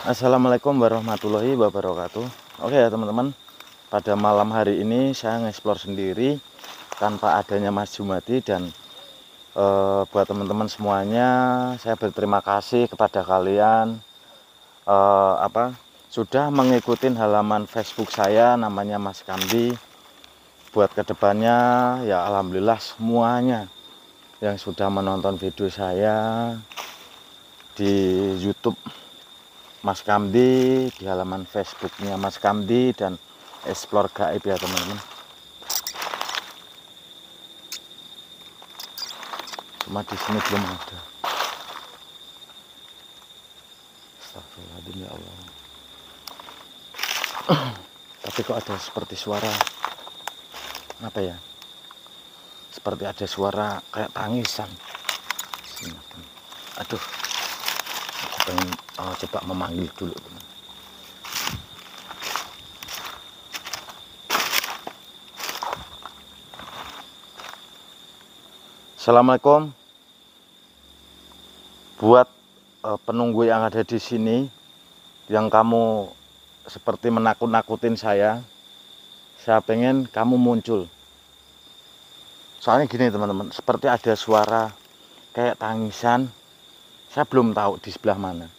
Assalamualaikum warahmatullahi wabarakatuh. Oke ya teman-teman, pada malam hari ini saya nge-explore sendiri tanpa adanya Mas Jumadi. Dan buat teman-teman semuanya, saya berterima kasih kepada kalian sudah mengikuti halaman Facebook saya namanya Mas Kamdi. Buat kedepannya ya alhamdulillah semuanya yang sudah menonton video saya di YouTube Mas Kamdi, di halaman Facebooknya Mas Kamdi, dan Explore Gaib ya teman-teman. Cuma di sini belum ada. Astagfirullahaladzim ya Allah. Tapi kok ada seperti suara apa ya? Seperti ada suara kayak tangisan. Aduh, aku pengen coba memanggil dulu teman. Assalamualaikum. Buat penunggu yang ada di sini, yang kamu seperti menakut-nakutin saya pengen kamu muncul. Soalnya gini teman-teman, seperti ada suara kayak tangisan. Saya belum tahu di sebelah mana.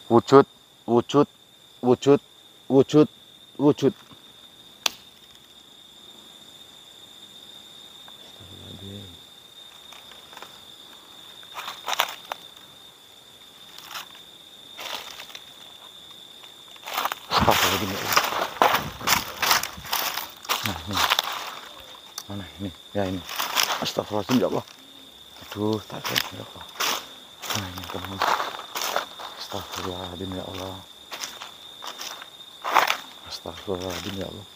Wujud, wujud, wujud, wujud, wujud. Nah, ini. Mana ini? Ya ini. Astagfirullahaladzim ya Allah. Aduh, tak ada ya Allah. Nah, ini teman. Astagfirullahaladzim ya Allah. Astagfirullahaladzim ya Allah.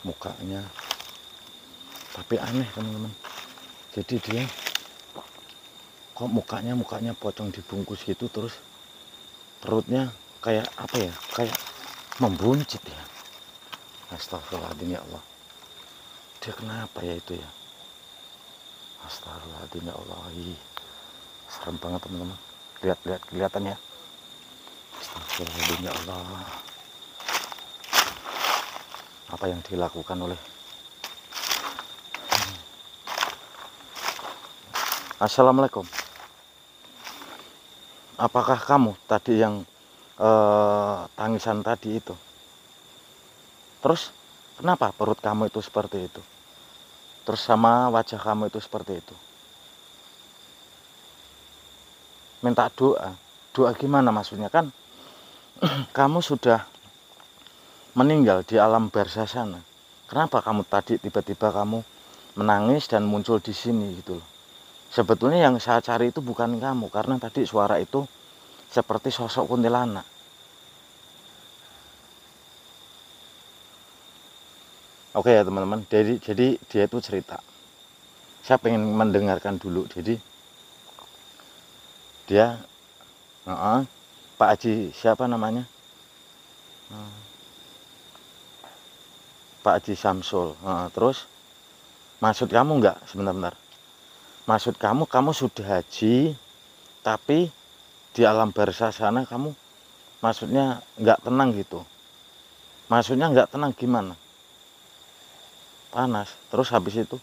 Mukanya. Tapi aneh teman-teman. Jadi dia kok mukanya pocong dibungkus gitu, terus perutnya kayak apa ya? Kayak membuncit ya. Astagfirullahaladzim ya Allah. Dia kenapa ya itu ya? Astagfirullahaladzim ya Allah. Serem banget teman-teman. Lihat kelihatan ya. Astagfirullahaladzim ya Allah. Apa yang dilakukan oleh Assalamualaikum. Apakah kamu tadi yang tangisan tadi itu? Terus kenapa perut kamu itu seperti itu? Terus sama wajah kamu itu seperti itu? Minta doa. Doa gimana maksudnya? Kan kamu sudah meninggal di alam barzah sana. Kenapa kamu tadi tiba-tiba kamu menangis dan muncul di sini gitu loh? Sebetulnya yang saya cari itu bukan kamu, karena tadi suara itu seperti sosok kuntilanak. Oke ya teman-teman, jadi dia itu cerita. Saya pengen mendengarkan dulu. Jadi dia Pak Haji siapa namanya? Pak Haji Samsul. Terus maksud kamu enggak, sebentar. Maksud kamu sudah haji, tapi di alam barzah sana kamu maksudnya enggak tenang gitu. Maksudnya enggak tenang gimana? Panas. Terus habis itu,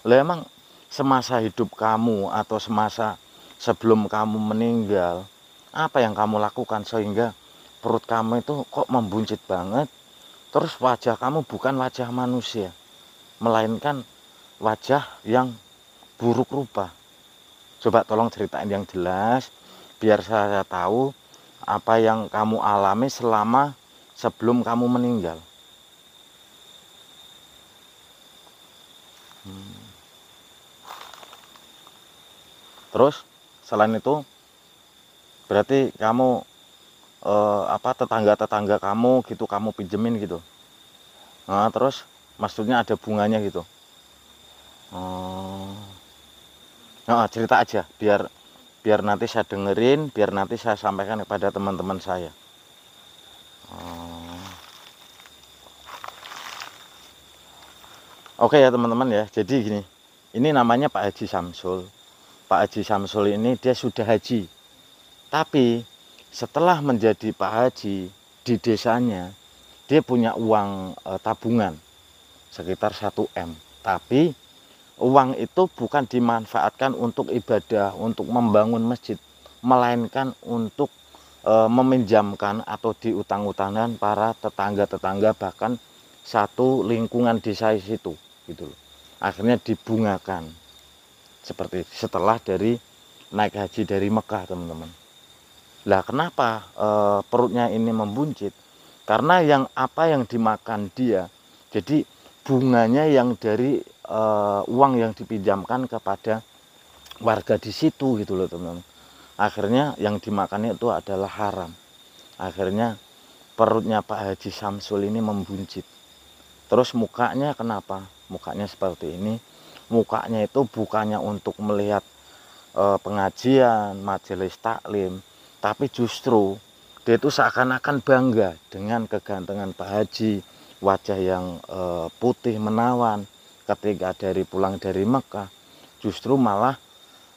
lah emang semasa hidup kamu atau semasa sebelum kamu meninggal, apa yang kamu lakukan sehingga perut kamu itu kok membuncit banget? Terus wajah kamu bukan wajah manusia, melainkan wajah yang buruk rupa. Coba tolong ceritain yang jelas, biar saya tahu apa yang kamu alami selama sebelum kamu meninggal. Terus selain itu berarti kamu tetangga kamu gitu kamu pinjemin gitu. Nah, terus maksudnya ada bunganya gitu. Nah, cerita aja biar nanti saya dengerin, biar nanti saya sampaikan kepada teman-teman saya. Oke ya teman-teman ya. Jadi gini, ini namanya Pak Haji Samsul. Pak Haji Samsul ini dia sudah haji, Tapi setelah menjadi Pak Haji di desanya, dia punya uang tabungan sekitar 1 M. Tapi uang itu bukan dimanfaatkan untuk ibadah, untuk membangun masjid, melainkan untuk meminjamkan atau diutang-utangkan para tetangga-tetangga, bahkan satu lingkungan desa situ gitu loh. Akhirnya dibungakan seperti setelah dari naik haji dari Mekah, teman-teman. Lah kenapa perutnya ini membuncit? Karena apa yang dimakan dia, jadi bunganya yang dari uang yang dipinjamkan kepada warga di situ gitu loh, teman-teman. Akhirnya yang dimakannya itu adalah haram. Akhirnya perutnya Pak Haji Samsul ini membuncit. Terus mukanya kenapa? Mukanya seperti ini. Mukanya itu bukannya untuk melihat pengajian, majelis taklim, tapi justru dia itu seakan-akan bangga dengan kegantengan Pak Haji, wajah yang putih menawan ketika pulang dari Mekah. Justru malah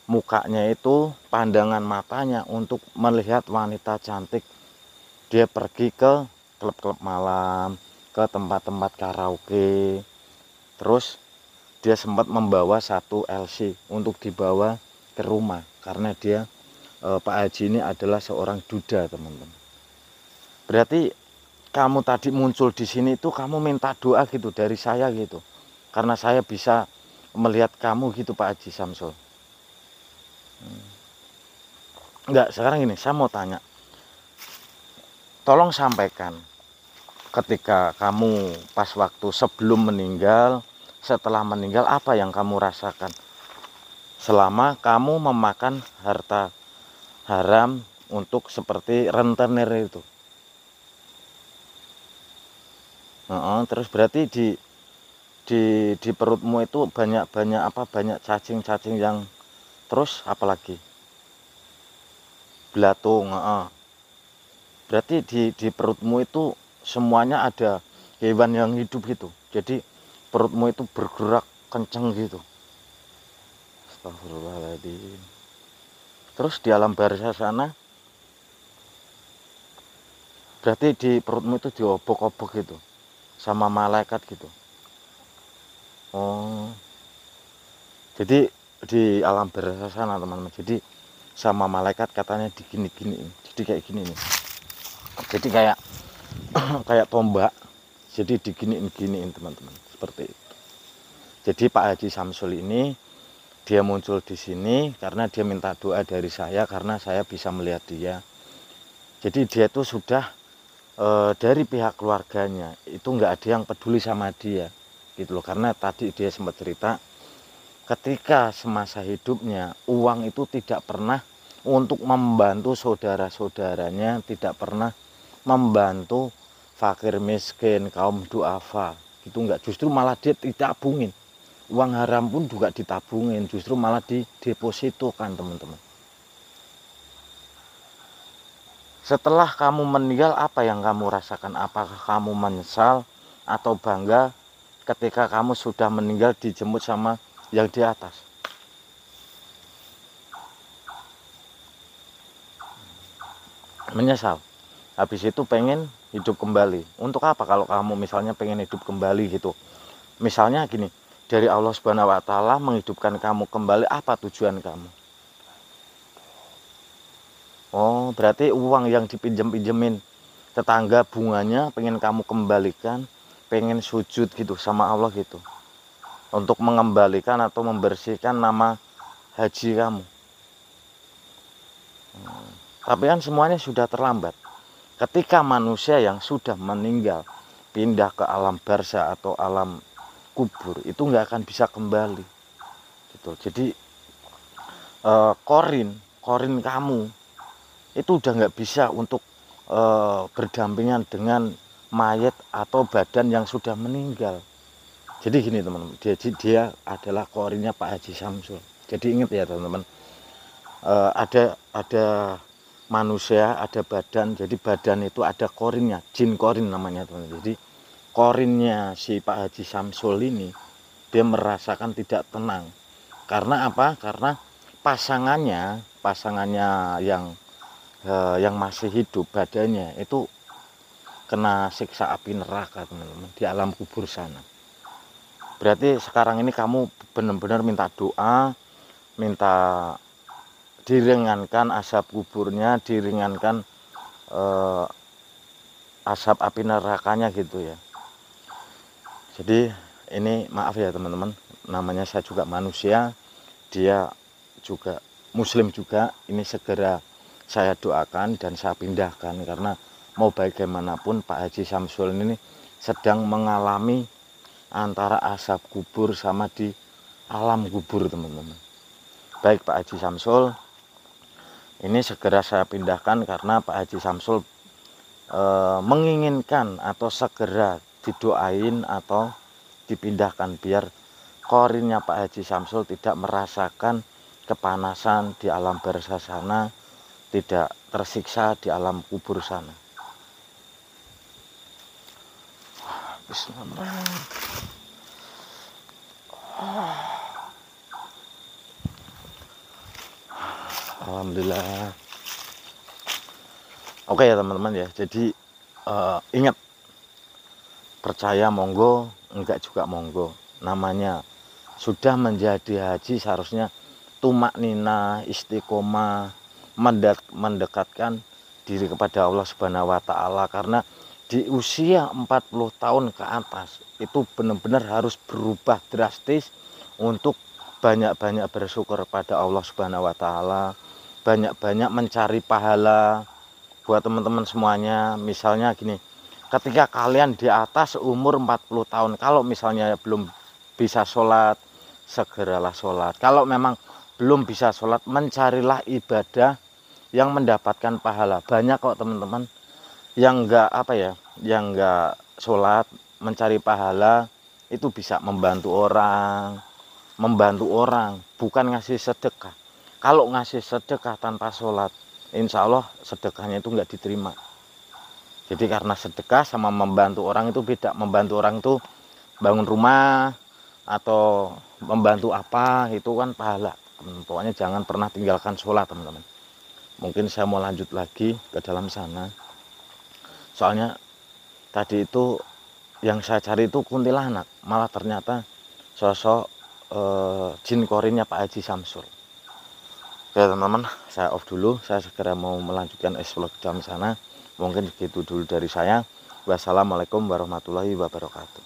mukanya itu, pandangan matanya untuk melihat wanita cantik. Dia pergi ke klub-klub malam, ke tempat-tempat karaoke. Terus dia sempat membawa 1 LC untuk dibawa ke rumah, karena dia Pak Haji ini adalah seorang duda, teman-teman. Berarti kamu tadi muncul di sini itu kamu minta doa gitu dari saya gitu, karena saya bisa melihat kamu gitu Pak Haji Samsul. Enggak, sekarang ini saya mau tanya, tolong sampaikan ketika kamu pas waktu sebelum meninggal, setelah meninggal, apa yang kamu rasakan selama kamu memakan harta haram untuk seperti rentenir itu. Terus berarti di perutmu itu banyak cacing-cacing yang, terus apalagi belatung. Berarti di perutmu itu semuanya ada hewan yang hidup gitu, jadi perutmu itu bergerak kenceng gitu. Astagfirullahaladzim. Terus di alam barzah sana berarti di perutmu itu diobok-obok gitu sama malaikat gitu. Oh, jadi di alam barzah sana, teman-teman, jadi sama malaikat katanya digini-gini, jadi kayak gini nih, jadi kayak kayak tombak, jadi diginiin-giniin, teman-teman, seperti itu. Jadi Pak Haji Samsul ini dia muncul di sini karena dia minta doa dari saya, karena saya bisa melihat dia. Jadi dia itu sudah dari pihak keluarganya itu nggak ada yang peduli sama dia gitu loh, karena tadi dia sempat cerita ketika semasa hidupnya uang itu tidak pernah untuk membantu saudara-saudaranya, tidak pernah membantu fakir miskin, kaum duafa gitu, enggak, justru malah dia ditabungin. Uang haram pun juga ditabungin, justru malah didepositokan, teman-teman. Setelah kamu meninggal, apa yang kamu rasakan? Apakah kamu menyesal atau bangga ketika kamu sudah meninggal dijemput sama yang di atas? Menyesal. Habis itu pengen hidup kembali. Untuk apa kalau kamu misalnya pengen hidup kembali gitu? Misalnya gini, dari Allah Subhanahu wa Ta'ala menghidupkan kamu kembali, apa tujuan kamu? Oh, berarti uang yang dipinjem-pinjemin tetangga bunganya pengen kamu kembalikan, pengen sujud gitu sama Allah gitu, untuk mengembalikan atau membersihkan nama haji kamu. Tapi kan semuanya sudah terlambat. Ketika manusia yang sudah meninggal pindah ke alam barzah atau alam kubur, itu nggak akan bisa kembali gitu. Jadi korin kamu itu udah nggak bisa untuk berdampingan dengan mayat atau badan yang sudah meninggal. Jadi gini, teman-teman, dia adalah korinnya Pak Haji Samsul. Jadi ingat ya, teman-teman, ada manusia, ada badan. Jadi badan itu ada korinnya, jin korin namanya, teman-teman. Jadi korinnya si Pak Haji Samsul ini, dia merasakan tidak tenang. Karena apa? Karena pasangannya yang yang masih hidup badannya itu kena siksa api neraka teman-teman di alam kubur sana. Berarti sekarang ini kamu benar-benar minta doa, minta diringankan asap kuburnya, diringankan asap api nerakanya gitu ya. Jadi ini maaf ya teman-teman, namanya saya juga manusia, dia juga muslim juga. Ini segera saya doakan dan saya pindahkan, karena mau bagaimanapun Pak Haji Samsul ini sedang mengalami antara asap kubur sama di alam kubur teman-teman. Baik Pak Haji Samsul, ini segera saya pindahkan karena Pak Haji Samsul menginginkan atau segera didoain atau dipindahkan biar korinnya Pak Haji Samsul tidak merasakan kepanasan di alam barzah sana, tidak tersiksa di alam kubur sana. Bismillah. Alhamdulillah. Oke ya teman-teman ya, jadi ingat, percaya monggo, enggak juga monggo. Namanya sudah menjadi haji seharusnya tumak nina, istiqomah, mendekatkan diri kepada Allah Subhanahu wa taala, karena di usia 40 tahun ke atas itu benar-benar harus berubah drastis untuk banyak-banyak bersyukur pada Allah Subhanahu wa taala, banyak-banyak mencari pahala. Buat teman-teman semuanya, misalnya gini, ketika kalian di atas umur 40 tahun, kalau misalnya belum bisa sholat, segeralah sholat. Kalau memang belum bisa sholat, mencarilah ibadah yang mendapatkan pahala. Banyak kok teman-teman yang enggak yang enggak sholat, mencari pahala itu bisa membantu orang, bukan ngasih sedekah. Kalau ngasih sedekah tanpa sholat, insya Allah sedekahnya itu enggak diterima. Jadi karena sedekah sama membantu orang itu beda. Membantu orang itu bangun rumah atau membantu apa, itu kan pahala. Pokoknya jangan pernah tinggalkan sholat teman-teman. Mungkin saya mau lanjut lagi ke dalam sana. Soalnya tadi itu yang saya cari itu kuntilanak, malah ternyata sosok jin korinnya Pak Haji Samsul. Oke teman-teman, saya off dulu. Saya segera mau melanjutkan explore ke dalam sana. Mungkin begitu dulu dari saya. Wassalamualaikum warahmatullahi wabarakatuh.